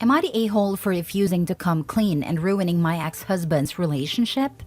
Am I the a-hole for refusing to come clean and ruining my ex-husband's relationship?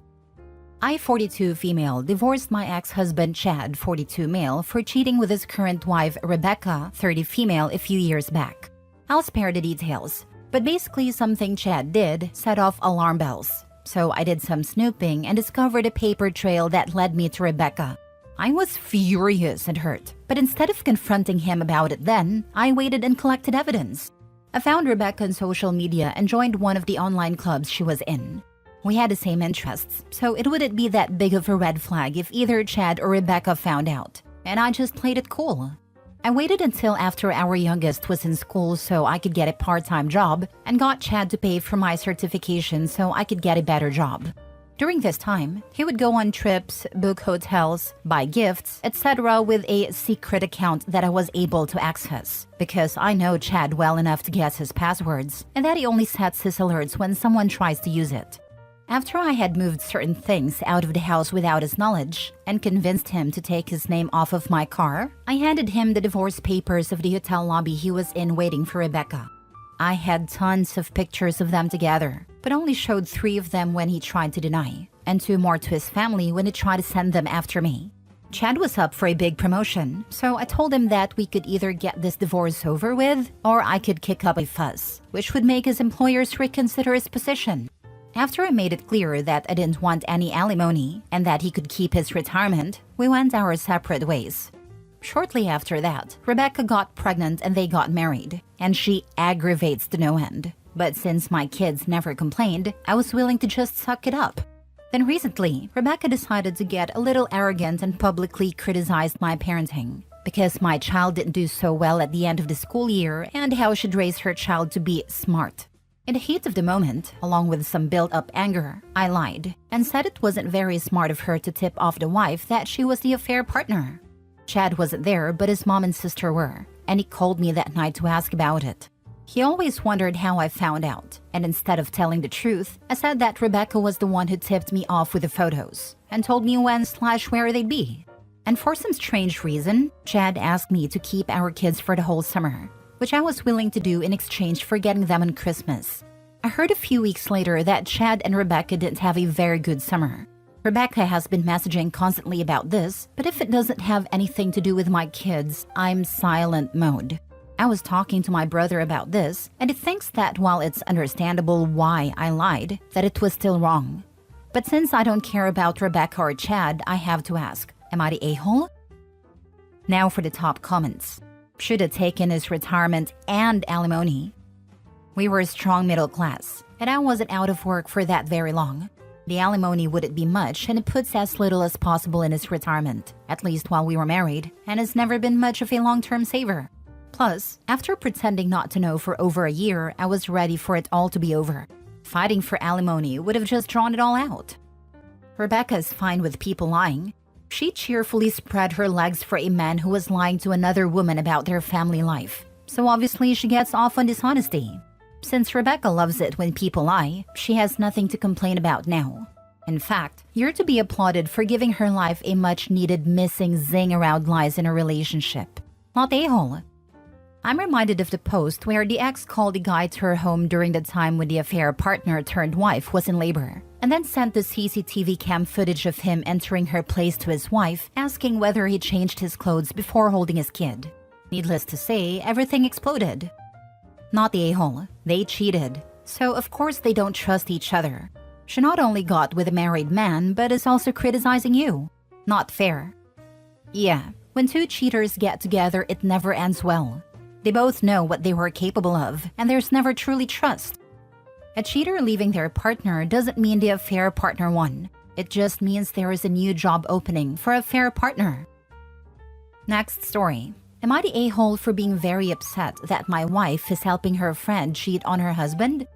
I, 42 female, divorced my ex-husband Chad, 42 male, for cheating with his current wife Rebecca, 30 female, a few years back. I'll spare the details, but basically something Chad did set off alarm bells. So I did some snooping and discovered a paper trail that led me to Rebecca. I was furious and hurt, but instead of confronting him about it then, I waited and collected evidence. I found Rebecca on social media and joined one of the online clubs she was in. We had the same interests, so it wouldn't be that big of a red flag if either Chad or Rebecca found out, and I just played it cool. I waited until after our youngest was in school so I could get a part-time job and got Chad to pay for my certification so I could get a better job. During this time, he would go on trips, book hotels, buy gifts, etc. with a secret account that I was able to access, because I know Chad well enough to guess his passwords and that he only sets his alerts when someone tries to use it. After I had moved certain things out of the house without his knowledge and convinced him to take his name off of my car, I handed him the divorce papers of the hotel lobby he was in waiting for Rebecca. I had tons of pictures of them together, but only showed 3 of them when he tried to deny, and 2 more to his family when he tried to send them after me. Chad was up for a big promotion, so I told him that we could either get this divorce over with or I could kick up a fuss, which would make his employers reconsider his position. After I made it clear that I didn't want any alimony and that he could keep his retirement, we went our separate ways. Shortly after that, Rebecca got pregnant and they got married, and she aggravates to no end. But since my kids never complained, I was willing to just suck it up. Then recently, Rebecca decided to get a little arrogant and publicly criticized my parenting, because my child didn't do so well at the end of the school year and how she'd raise her child to be smart. In the heat of the moment, along with some built-up anger, I lied and said it wasn't very smart of her to tip off the wife that she was the affair partner. Chad wasn't there, but his mom and sister were, and he called me that night to ask about it. He always wondered how I found out, and instead of telling the truth, I said that Rebecca was the one who tipped me off with the photos and told me when/where they'd be. And for some strange reason, Chad asked me to keep our kids for the whole summer, which I was willing to do in exchange for getting them on Christmas. I heard a few weeks later that Chad and Rebecca didn't have a very good summer. Rebecca has been messaging constantly about this, but if it doesn't have anything to do with my kids, I'm silent mode. I was talking to my brother about this, and he thinks that while it's understandable why I lied, that it was still wrong. But since I don't care about Rebecca or Chad, I have to ask, am I the a-hole? Now for the top comments. Should have taken his retirement and alimony. We were a strong middle class, and I wasn't out of work for that very long. The alimony wouldn't be much, and it puts as little as possible in his retirement, at least while we were married, and has never been much of a long-term saver. Plus, after pretending not to know for over a year, I was ready for it all to be over. Fighting for alimony would have just drawn it all out. Rebecca is fine with people lying. She cheerfully spread her legs for a man who was lying to another woman about their family life, so obviously she gets off on dishonesty. Since Rebecca loves it when people lie, she has nothing to complain about now. In fact, you're to be applauded for giving her life a much-needed missing zing around lies in a relationship. Not a-hole. I'm reminded of the post where the ex called the guy to her home during the time when the affair partner turned wife was in labor, and then sent the CCTV cam footage of him entering her place to his wife, asking whether he changed his clothes before holding his kid. Needless to say, everything exploded. Not the a-hole. They cheated. So of course they don't trust each other. She not only got with a married man, but is also criticizing you. Not fair. Yeah, when 2 cheaters get together, it never ends well. They both know what they were capable of, and there's never truly trust. A cheater leaving their partner doesn't mean the affair partner won. It just means there is a new job opening for a affair partner. Next story. Am I the a-hole for being very upset that my wife is helping her friend cheat on her husband?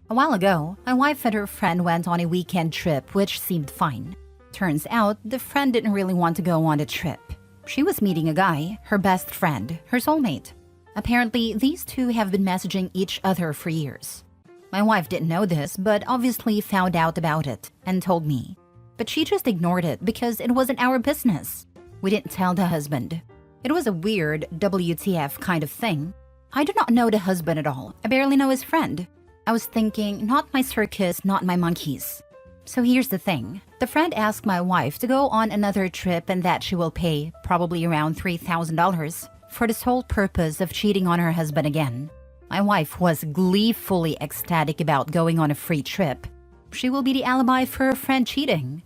A while ago, my wife and her friend went on a weekend trip, which seemed fine. Turns out, the friend didn't really want to go on the trip. She was meeting a guy, her best friend, her soulmate. Apparently, these two have been messaging each other for years. My wife didn't know this, but obviously found out about it and told me. But she just ignored it because it wasn't our business. We didn't tell the husband. It was a weird WTF kind of thing. I do not know the husband at all. I barely know his friend. I was thinking, not my circus, not my monkeys. So here's the thing. The friend asked my wife to go on another trip and that she will pay, probably around $3,000, for the sole purpose of cheating on her husband again. My wife was gleefully ecstatic about going on a free trip. She will be the alibi for her friend cheating.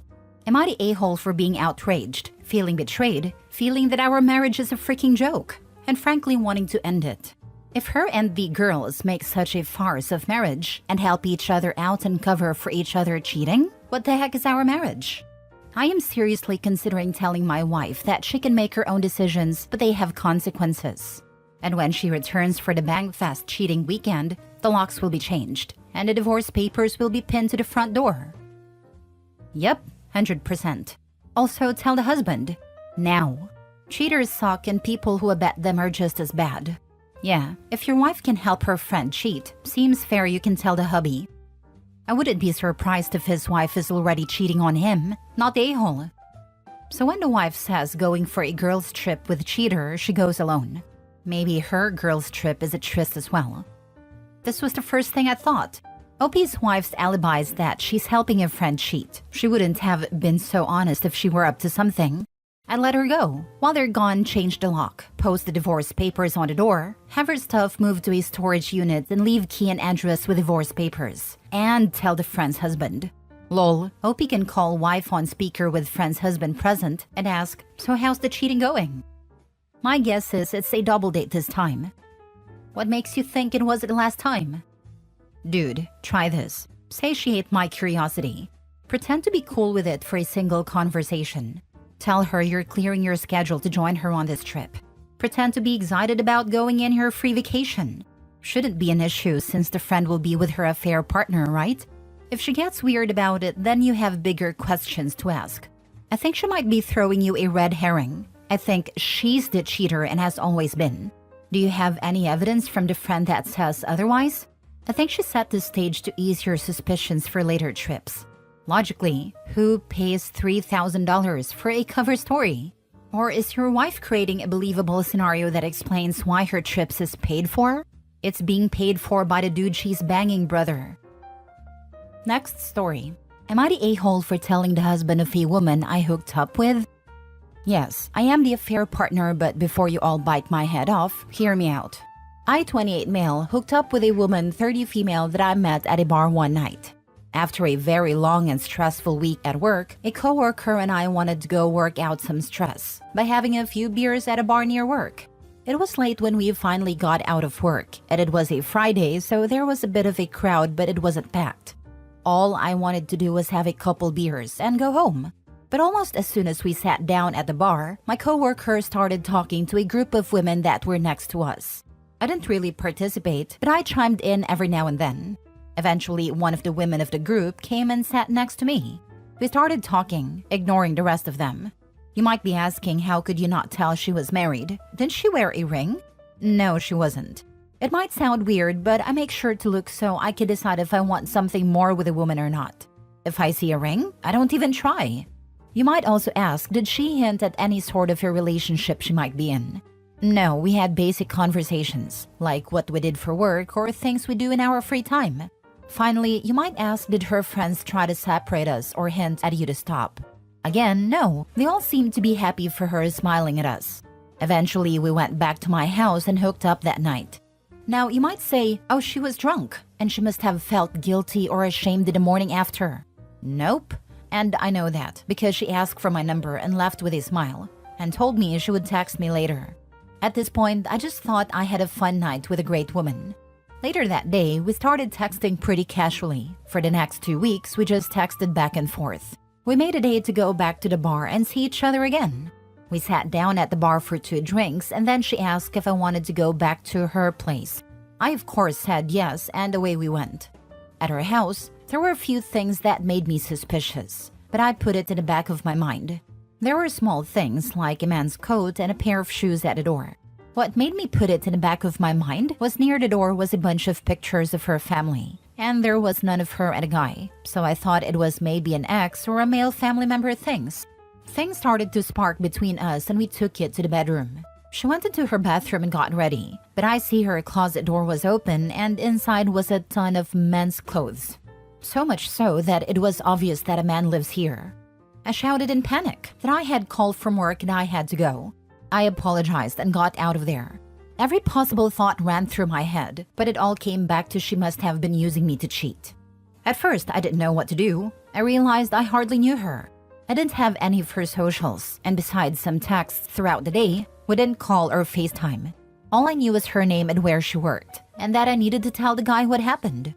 Am I the a-hole for being outraged, feeling betrayed, feeling that our marriage is a freaking joke, and frankly wanting to end it? If her and the girls make such a farce of marriage and help each other out and cover for each other cheating, what the heck is our marriage? I am seriously considering telling my wife that she can make her own decisions, but they have consequences. And when she returns for the Bangfest cheating weekend, the locks will be changed, and the divorce papers will be pinned to the front door. Yep, 100%. Also, tell the husband. Now. Cheaters suck and people who abet them are just as bad. Yeah, if your wife can help her friend cheat, seems fair you can tell the hubby. I wouldn't be surprised if his wife is already cheating on him, not the a-hole. So when the wife says going for a girls' trip with cheater, she goes alone. Maybe her girls' trip is a tryst as well. This was the first thing I thought. OP's wife's alibi is that she's helping a friend cheat. She wouldn't have been so honest if she were up to something. I'd let her go. While they're gone, change the lock, post the divorce papers on the door, have her stuff moved to a storage unit and leave key and address with divorce papers. And tell the friend's husband. Lol, OP can call wife on speaker with friend's husband present and ask, so how's the cheating going? My guess is it's a double date this time. What makes you think it was the last time? Dude, try this. Satiate my curiosity. Pretend to be cool with it for a single conversation. Tell her you're clearing your schedule to join her on this trip. Pretend to be excited about going in her free vacation. Shouldn't be an issue since the friend will be with her affair partner, right? If she gets weird about it, then you have bigger questions to ask. I think she might be throwing you a red herring. I think she's the cheater and has always been. Do you have any evidence from the friend that says otherwise? I think she set the stage to ease your suspicions for later trips. Logically, who pays $3,000 for a cover story? Or is your wife creating a believable scenario that explains why her trips is paid for? It's being paid for by the dude she's banging, brother. Next story. Am I the a-hole for telling the husband of a woman I hooked up with? Yes, I am the affair partner, but before you all bite my head off, hear me out. I, 28 male, hooked up with a woman, 30 female that I met at a bar one night. After a very long and stressful week at work, a coworker and I wanted to go work out some stress by having a few beers at a bar near work. It was late when we finally got out of work, and it was a Friday, so there was a bit of a crowd, but it wasn't packed. All I wanted to do was have a couple beers and go home. But almost as soon as we sat down at the bar, my coworker started talking to a group of women that were next to us. I didn't really participate, but I chimed in every now and then. Eventually, one of the women of the group came and sat next to me. We started talking, ignoring the rest of them. You might be asking, how could you not tell she was married? Didn't she wear a ring? No, she wasn't. It might sound weird, but I make sure to look so I can decide if I want something more with a woman or not. If I see a ring, I don't even try. You might also ask, did she hint at any sort of a relationship she might be in? No, we had basic conversations, like what we did for work or things we do in our free time. Finally, you might ask, did her friends try to separate us or hint at you to stop? Again, no. They all seemed to be happy for her smiling at us. Eventually, we went back to my house and hooked up that night. Now, you might say, oh, she was drunk, and she must have felt guilty or ashamed in the morning after. Nope. And I know that, because she asked for my number and left with a smile, and told me she would text me later. At this point, I just thought I had a fun night with a great woman. Later that day, we started texting pretty casually. For the next 2 weeks, we just texted back and forth. We made a date to go back to the bar and see each other again. We sat down at the bar for 2 drinks, and then she asked if I wanted to go back to her place. I of course said yes, and away we went. At her house, there were a few things that made me suspicious, but I put it in the back of my mind. There were small things like a man's coat and a pair of shoes at the door. What made me put it in the back of my mind was near the door was a bunch of pictures of her family, and there was none of her and a guy, so I thought it was maybe an ex or a male family member things. Things started to spark between us and we took it to the bedroom. She went into her bathroom and got ready, but I see her closet door was open and inside was a ton of men's clothes. So much so that it was obvious that a man lives here. I shouted in panic that I had called from work and I had to go. I apologized and got out of there. Every possible thought ran through my head, but it all came back to she must have been using me to cheat. At first, I didn't know what to do. I realized I hardly knew her. I didn't have any of her socials, and besides some texts throughout the day, we didn't call or FaceTime. All I knew was her name and where she worked, and that I needed to tell the guy what happened.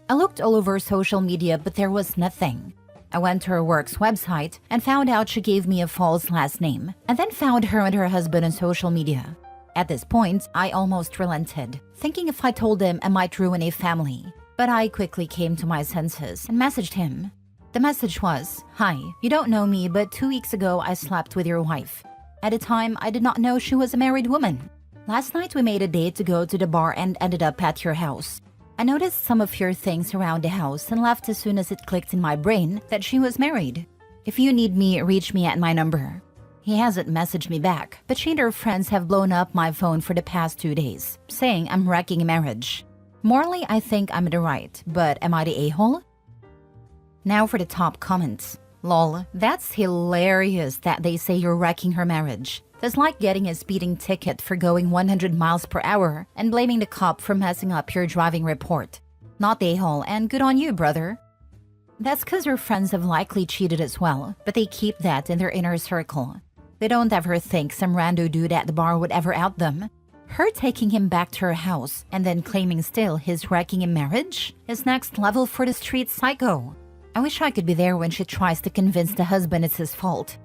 I looked all over social media, but there was nothing. I went to her work's website and found out she gave me a false last name, and then found her and her husband on social media. At this point, I almost relented, thinking if I told him I might ruin a family. But I quickly came to my senses and messaged him. The message was, "Hi, you don't know me, but 2 weeks ago I slept with your wife. At the time, I did not know she was a married woman. Last night we made a date to go to the bar and ended up at your house. I noticed some of your things around the house and left as soon as it clicked in my brain that she was married. If you need me, reach me at my number." He hasn't messaged me back, but she and her friends have blown up my phone for the past 2 days, saying I'm wrecking a marriage. Morally, I think I'm in the right, but am I the a-hole? Now for the top comments. Lol, that's hilarious that they say you're wrecking her marriage. That's like getting a speeding ticket for going 100 miles per hour and blaming the cop for messing up your driving report. Not the a-hole, and good on you, brother. That's because her friends have likely cheated as well, but they keep that in their inner circle. They don't ever think some rando dude at the bar would ever out them. Her taking him back to her house and then claiming still he's wrecking a marriage is next level for the street psycho. I wish I could be there when she tries to convince the husband it's his fault.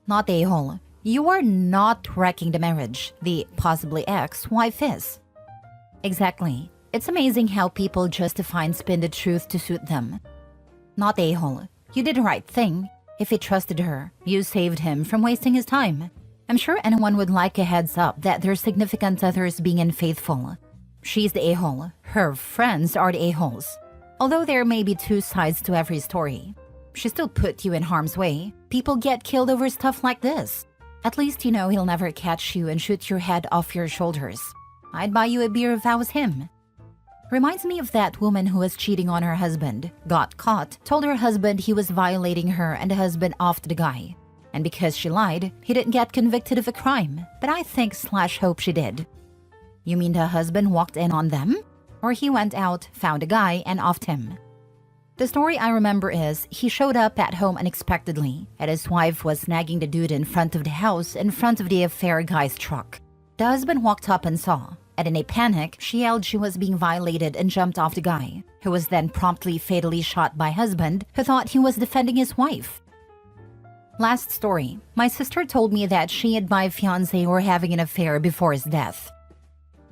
Not the a-hole. You are not wrecking the marriage. The possibly ex-wife is. Exactly. It's amazing how people justify and spin the truth to suit them. Not the a-hole. You did the right thing. If he trusted her, you saved him from wasting his time. I'm sure anyone would like a heads up that their significant others being unfaithful. She's the a-hole. Her friends are the a-holes. Although there may be two sides to every story. She still put you in harm's way. People get killed over stuff like this. At least you know he'll never catch you and shoot your head off your shoulders. I'd buy you a beer if I was him. Reminds me of that woman who was cheating on her husband, got caught, told her husband he was violating her and the husband offed the guy. And because she lied, he didn't get convicted of a crime, but I think / hope she did. You mean the husband walked in on them? Or he went out, found a guy, and offed him? The story I remember is he showed up at home unexpectedly, and his wife was nagging the dude in front of the house in front of the affair guy's truck. The husband walked up and saw, and in a panic, she yelled she was being violated and jumped off the guy, who was then promptly fatally shot by husband who thought he was defending his wife. Last story. My sister told me that she and my fiancé were having an affair before his death.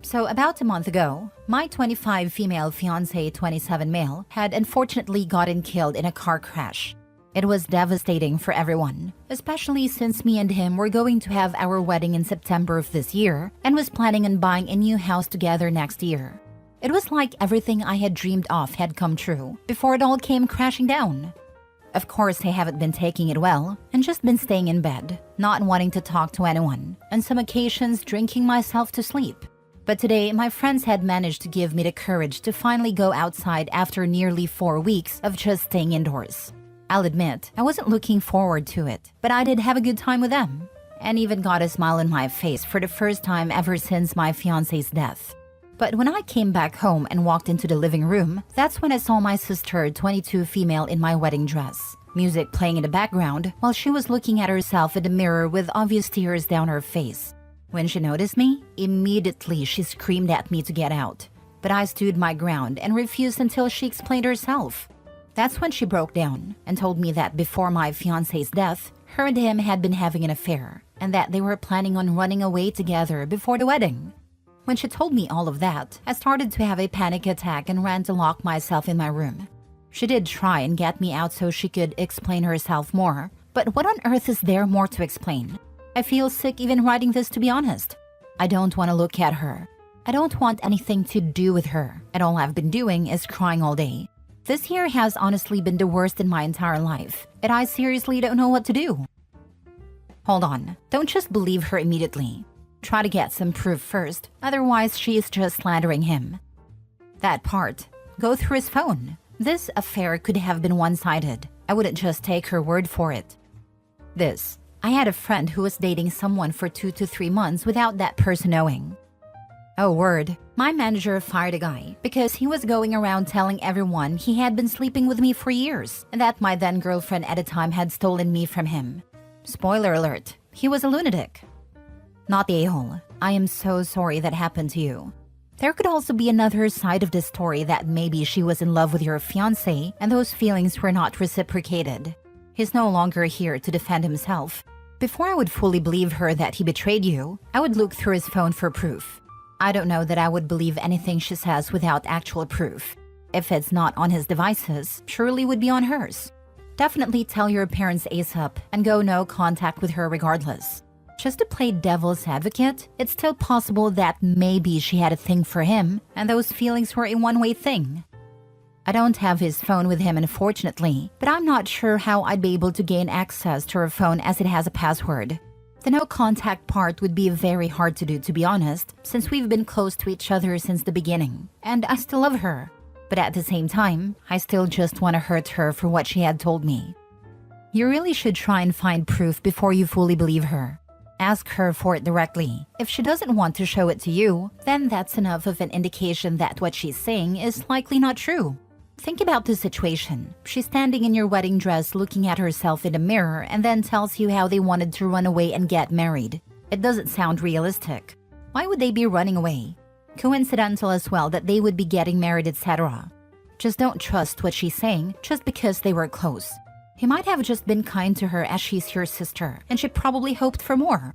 So about a month ago, my 25 female fiancé, 27 male, had unfortunately gotten killed in a car crash. It was devastating for everyone, especially since me and him were going to have our wedding in September of this year and was planning on buying a new house together next year. It was like everything I had dreamed of had come true before it all came crashing down. Of course, I haven't been taking it well and just been staying in bed, not wanting to talk to anyone, on some occasions drinking myself to sleep. But today, my friends had managed to give me the courage to finally go outside after nearly 4 weeks of just staying indoors. I'll admit, I wasn't looking forward to it, but I did have a good time with them, and even got a smile on my face for the first time ever since my fiancé's death. But when I came back home and walked into the living room, that's when I saw my sister, 22 female, in my wedding dress. Music playing in the background while she was looking at herself in the mirror with obvious tears down her face. When she noticed me, immediately she screamed at me to get out. But I stood my ground and refused until she explained herself. That's when she broke down and told me that before my fiancé's death, her and him had been having an affair and that they were planning on running away together before the wedding. When she told me all of that, I started to have a panic attack and ran to lock myself in my room. She did try and get me out so she could explain herself more, but what on earth is there more to explain? I feel sick even writing this, to be honest. I don't want to look at her. I don't want anything to do with her, and all I've been doing is crying all day. This year has honestly been the worst in my entire life, and I seriously don't know what to do. Hold on, don't just believe her immediately. Try to get some proof first, otherwise she is just slandering him. That part. Go through his phone. This affair could have been one-sided. I wouldn't just take her word for it. This. I had a friend who was dating someone for 2 to 3 months without that person knowing. Oh word. My manager fired a guy because he was going around telling everyone he had been sleeping with me for years and that my then girlfriend at the time had stolen me from him. Spoiler alert, he was a lunatic. Not the a-hole. I am so sorry that happened to you. There could also be another side of this story that maybe she was in love with your fiancé and those feelings were not reciprocated. He's no longer here to defend himself. Before I would fully believe her that he betrayed you, I would look through his phone for proof. I don't know that I would believe anything she says without actual proof. If it's not on his devices, surely would be on hers. Definitely tell your parents ASAP and go no contact with her regardless. Just to play devil's advocate, it's still possible that maybe she had a thing for him and those feelings were a one-way thing. I don't have his phone with him unfortunately, but I'm not sure how I'd be able to gain access to her phone as it has a password. The no contact part would be very hard to do, to be honest, since we've been close to each other since the beginning, and I still love her. But at the same time, I still just want to hurt her for what she had told me. You really should try and find proof before you fully believe her. Ask her for it directly. If she doesn't want to show it to you, then that's enough of an indication that what she's saying is likely not true. Think about the situation. She's standing in your wedding dress looking at herself in the mirror and then tells you how they wanted to run away and get married. It doesn't sound realistic. Why would they be running away? Coincidental as well that they would be getting married, etc. Just don't trust what she's saying just because they were close. He might have just been kind to her as she's your sister, and she probably hoped for more.